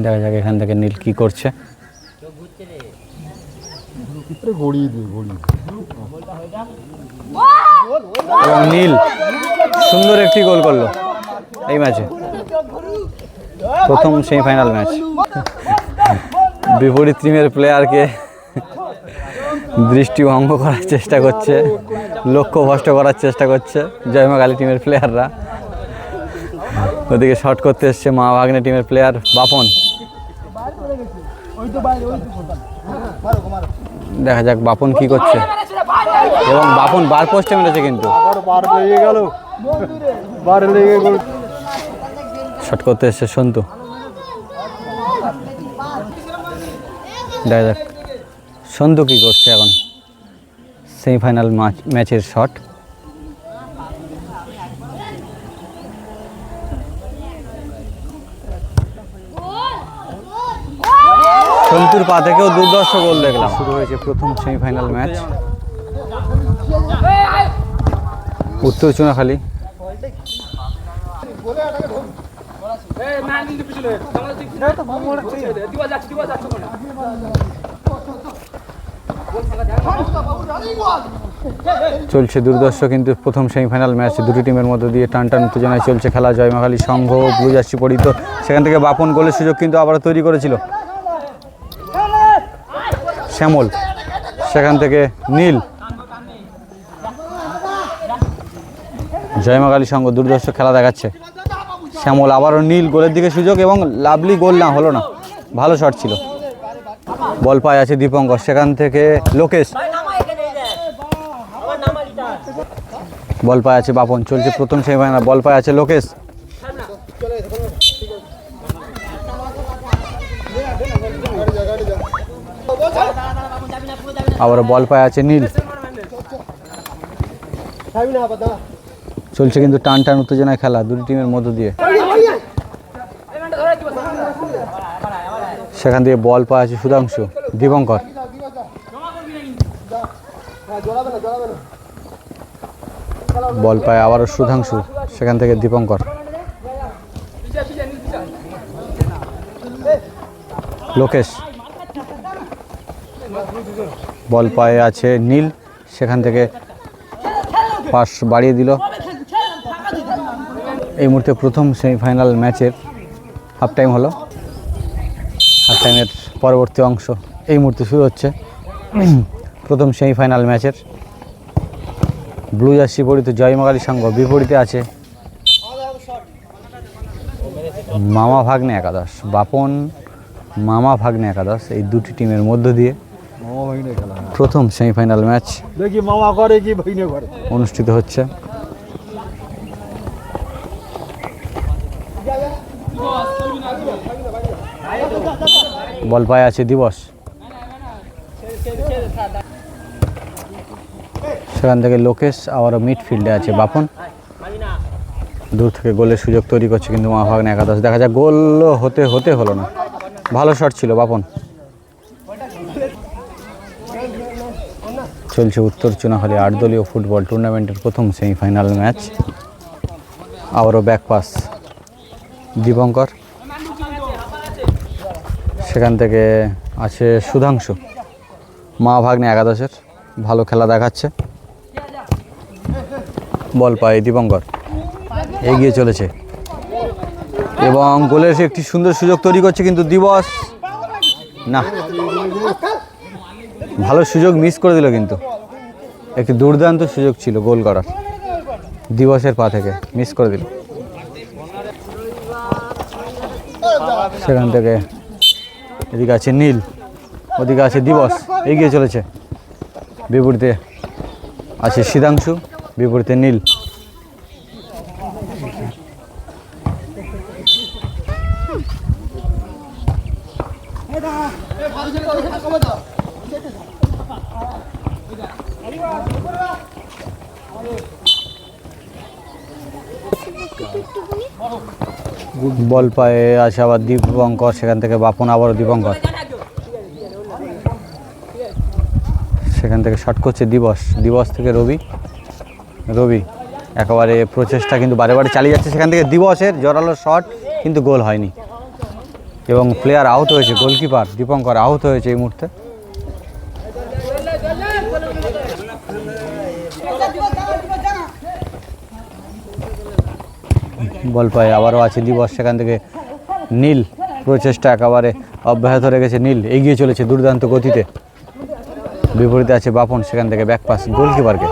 দেখা যাক এখান থেকে নীল কি করছে। এবং নীল সুন্দর একটি গোল করলো এই ম্যাচে, প্রথম সেমিফাইনাল ম্যাচ। বিপরীত টিমের প্লেয়ারকে দৃষ্টিভঙ্গ করার চেষ্টা করছে, লক্ষ্য ভ্রষ্ট করার চেষ্টা করছে জয়মা কালী টিমের প্লেয়াররা। ওদিকে শট করতে এসছে মা ভাগ্নে টিমের প্লেয়ার বাপন। দেখা যাক বাপন কি করছে, এবং বাপন বার পোস্টে মেরেছে কিন্তু শট করতে এসছে সন্তু। দেখা যাক সন্তু কি করছে এখন সেমিফাইনাল ম্যাচের শট। সন্তুর পা থেকেও দুর্দর্শ গোল দেখলাম। শুরু হয়েছে প্রথম সেমিফাইনাল ম্যাচ। উত্তর চুনাখালী চলছে দুর্দর্শ কিন্তু প্রথম সেমিফাইনাল ম্যাচ দুটি টিমের মধ্যে দিয়ে টান টান উত্তেজনায় চলছে খেলা। জয়মাখালী সংঘ ব্লু জার্সি পরিহিত, সেখান থেকে বাপন গোলের সুযোগ কিন্তু আবারও তৈরি করেছিল শ্যামল, সেখান থেকে নীল। জয়মাখালী সংঘ দুর্দর্শ খেলা দেখাচ্ছে। শ্যামল আবারও নীল, গোলের দিকে সুযোগ এবং লাভলি গোল না হলো না, ভালো শট ছিল। বল পায় আছে দীপঙ্কর, সেখান থেকে লোকেশ, বল পায় আছে বাপন। চলছে প্রথম সেমিফাইনাল, বল পায় আছে লোকেশ, আবারও বল পায় আছে নীল। চলছে কিন্তু টান টান উত্তেজনায় খেলা দুটি টিমের মধ্য দিয়ে। সেখান থেকে বল পায় আছে সুধাংশু, দীপঙ্কর, বল পায় আবারও সুধাংশু, সেখান থেকে দীপঙ্কর, লোকেশ, বল পায়ে আছে নীল, সেখান থেকে পাস বাড়িয়ে দিল। এই মুহূর্তে প্রথম সেমিফাইনাল ম্যাচের হাফ টাইম হলো। হাফ টাইমের পরবর্তী অংশ এই মুহূর্তে শুরু হচ্ছে প্রথম সেমিফাইনাল ম্যাচের। ব্লু জার্সি পরিহিত জয়মাখালী সংঘ, বিপরীতে আছে মামা ভাগ্নে একাদশ। বাপন মামা ভাগ্নে একাদশ, এই দুটি টিমের মধ্য দিয়ে প্রথম সেমিফাইনাল ম্যাচ অনুষ্ঠিত হচ্ছে। বল পায় আছে দিবস, সেখান থেকে লোকেশ, আবারও মিডফিল্ডে আছে বাপন। দূর থেকে গোলের সুযোগ তৈরি করছে কিন্তু মা ভাগ্নে একাদশ। দেখা যায় গোল হতে হলো না, ভালো শট ছিল বাপন। চলছে উত্তর চুনাখালী 8 দলীয় ফুটবল টুর্নামেন্টের প্রথম সেমিফাইনাল ম্যাচ। আবারও ব্যাক পাস দীপঙ্কর, সেখান থেকে আছে সুধাংশু, মা ভাগ্নে একাদশের ভালো খেলা দেখাচ্ছে। বল পায় দীপঙ্কর, এগিয়ে চলেছে এবং গোলের একটি সুন্দর সুযোগ তৈরি করছে কিন্তু দিবস না, ভালো সুযোগ মিস করে দিল। কিন্তু একটি দুর্দান্ত সুযোগ ছিল গোল করার, দিবসের পা থেকে মিস করে দিল। সেখান থেকে এদিকে আছে নীল, ওদিকে আছে দিবস, এগিয়ে চলেছে। বিপরীতে আছে সিধাংশু, বিপরীতে নীল। বল পায়ে আছে আবার দীপঙ্কর, সেখান থেকে বাপন, আবারও দীপঙ্কর, সেখান থেকে শট করছে দিবস থেকে রবি একেবারে প্রচেষ্টা কিন্তু বারে বারে চালিয়ে যাচ্ছে। সেখান থেকে দিবসের জোরালো শট কিন্তু গোল হয়নি। এবং প্লেয়ার আউট হয়েছে, গোলকিপার দীপঙ্কর আউট হয়েছে এই মুহূর্তে। বল পায় আবারও আছে দিবস, সেখান থেকে নীল প্রচেষ্টা একেবারে অব্যাহত রেখেছে। নীল এগিয়ে চলেছে দুর্দান্ত গতিতে, বিপরীতে আছে বাপন, সেখান থেকে ব্যাক পাস গোলকিপারকে।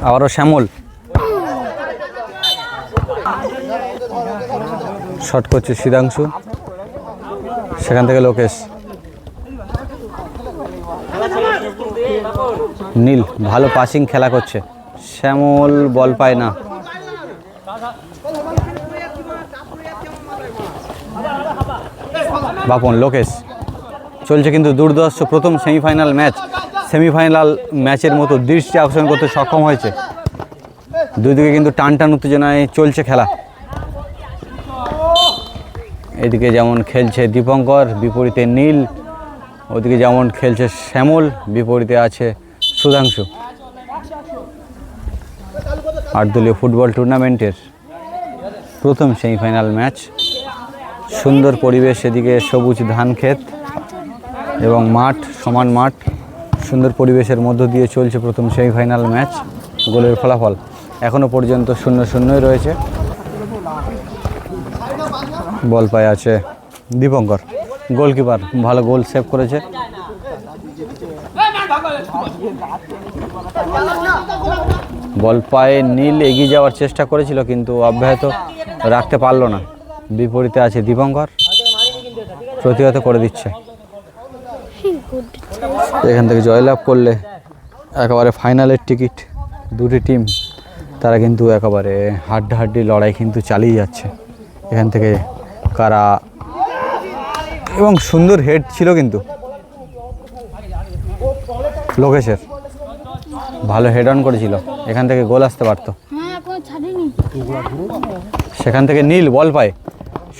আবারও শ্যামল শট করছে সিদ্ধাংশু, সেখান থেকে লোকেশ। নীল ভালো পাসিং খেলা করছে, শ্যামল বল পায় না। বাপন, লোকেশ। চলছে কিন্তু দুর্ধর্ষ প্রথম সেমিফাইনাল ম্যাচ। সেমিফাইনাল ম্যাচের মতো দৃষ্টি আকর্ষণ করতে সক্ষম হয়েছে। দুদিকে কিন্তু টান টান উত্তেজনায় চলছে খেলা। এদিকে যেমন খেলছে দীপঙ্কর, বিপরীতে নীল। ওদিকে যেমন খেলছে শ্যামল, বিপরীতে আছে সুধাংশু। 8 দলীয় ফুটবল টুর্নামেন্টের প্রথম সেমিফাইনাল ম্যাচ। সুন্দর পরিবেশ, এদিকে সবুজ ধান ক্ষেত এবং মাঠ, সমান মাঠ। সুন্দর পরিবেশের মধ্য দিয়ে চলছে প্রথম সেমিফাইনাল ম্যাচ। গোলের ফলাফল এখনও পর্যন্ত 0-0 রয়েছে। বল পায়ে আছে দীপঙ্কর, গোলকিপার ভালো গোল সেভ করেছে। বল পায়ে নীল এগিয়ে যাওয়ার চেষ্টা করেছিল কিন্তু অব্যাহত রাখতে পারল না। বিপরীতে আছে দীপঙ্কর, প্রতিহত করে দিচ্ছে। এখান থেকে জয়লাভ করলে একেবারে ফাইনালের টিকিট। দুটি টিম তারা কিন্তু একেবারে হাড্ডাহাড্ডি লড়াই কিন্তু চালিয়ে যাচ্ছে এখান থেকে কারা। এবং সুন্দর হেড ছিল কিন্তু লোকেশের, ভালো হেড অন করেছিল, এখান থেকে গোল আসতে পারতো। সেখান থেকে নীল বল পায়,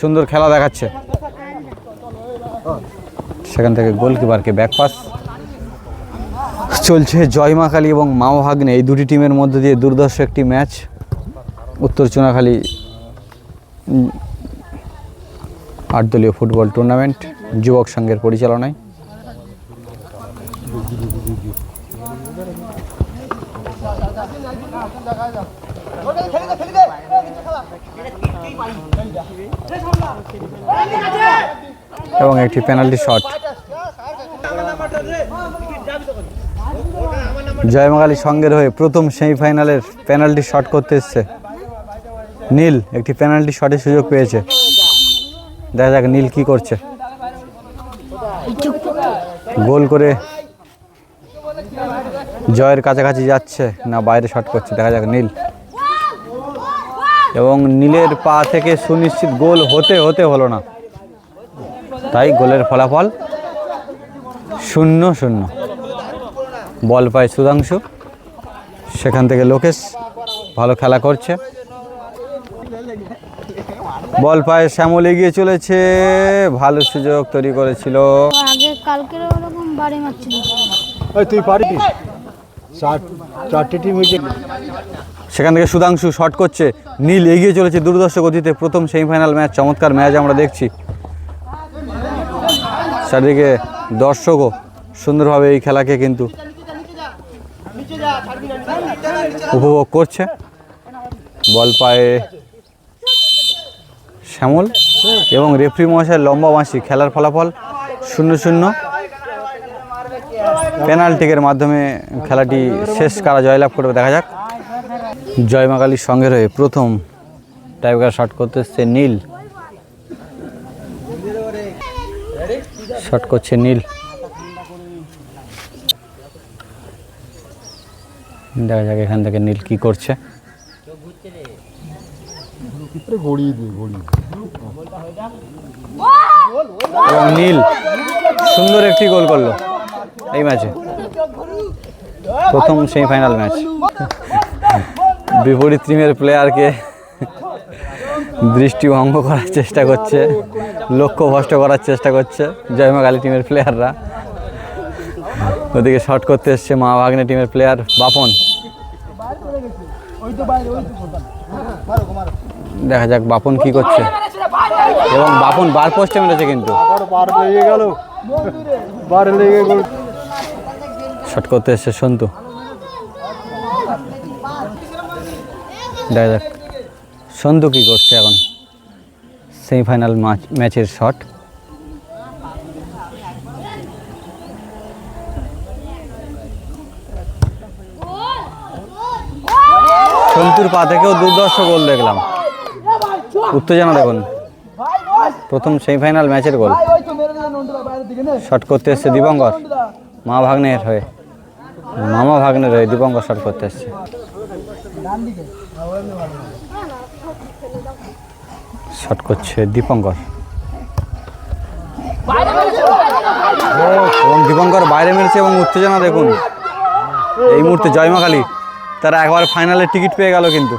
সুন্দর খেলা দেখাচ্ছে। সেখান থেকে গোলকিপারকে ব্যাক পাস। চলছে জয়মাখালী এবং মাওভাগ্নে, এই দুটি টিমের মধ্যে দিয়ে দুর্ধর্ষ একটি ম্যাচ। উত্তর চুনাখালী 8 দলীয় ফুটবল টুর্নামেন্ট যুবক সংঘের পরিচালনায়। এবং একটি পেনাল্টি শট। জয়মাখালী সংঘের হয়ে প্রথম সেমিফাইনালের পেনাল্টি শট করতে এসছে নীল। একটি পেনাল্টি শটের সুযোগ পেয়েছে, দেখা যাক নীল কি করছে। গোল করে জয়ের কাছাকাছি যাচ্ছে না বাইরে শট করছে, দেখা যাক নীল। এবং নীলের পা থেকে সুনিশ্চিত গোল হতে হলো না, তাই গোলের ফলাফল 0-0। বল পায় সুধাংশু, সেখান থেকে লোকেশ ভালো খেলা করছে। বল পায় শ্যামল এগিয়ে চলেছে, ভালো সুযোগ তৈরি করেছিল। সেখান থেকে সুধাংশু শট করছে, নীল এগিয়ে চলেছে দুর্ধর্ষ গতিতে। প্রথম সেমিফাইনাল ম্যাচ, চমৎকার ম্যাচ আমরা দেখছি। চারিদিকে দর্শকও সুন্দরভাবে এই খেলাকে কিন্তু উপভোগ করছে। বল পায়ে শ্যামল এবং রেফরি মহাশয়ের লম্বা বাঁশি। খেলার ফলাফল 0-0। পেনাল্টিকের মাধ্যমে খেলাটি শেষ, কারা জয়লাভ করবে দেখা যাক। জয়মাখালী সংঘের হয়ে প্রথম টাইব্রেকার শট করতে এসছে নীল। শট করছে নীল, দেখা যাক এখান থেকে নীল কি করছে। এবং নীল সুন্দর একটি গোল করলো এই ম্যাচে, প্রথম সেমিফাইনাল ম্যাচ। বিপরীত টিমের প্লেয়ারকে দৃষ্টিভঙ্গ করার চেষ্টা করছে, লক্ষ্য ভ্রষ্ট করার চেষ্টা করছে জয়মাখালী টিমের প্লেয়াররা। ওদিকে শট করতে এসছে মা ভাগ্নে টিমের প্লেয়ার বাপন। দেখা যাক বাপন কি করছে, এবং বাপন বার পোস্টে মেরেছে কিন্তু শট করতে এসছে সন্তু। দেখা যাক সন্তু কি করছে এখন। সেমিফাইনাল ম্যাচের শট। সন্তুর পা থেকেও দুর্দর্শ গোল দেখলাম, উত্তেজনা দেখুন, প্রথম সেমিফাইনাল ম্যাচের গোল। শট করতে এসছে দীপঙ্কর মা ভাগ্নের হয়ে, মামা ভাগ্নের হয়ে দীপঙ্কর শট করতে এসছে। শট করছে দীপঙ্কর, এবং দীপঙ্কর বাইরে মেরেছে, এবং উত্তেজনা দেখুন। এই মুহূর্তে জয়মাকালী তারা একবার ফাইনালের টিকিট পেয়ে গেল কিন্তু।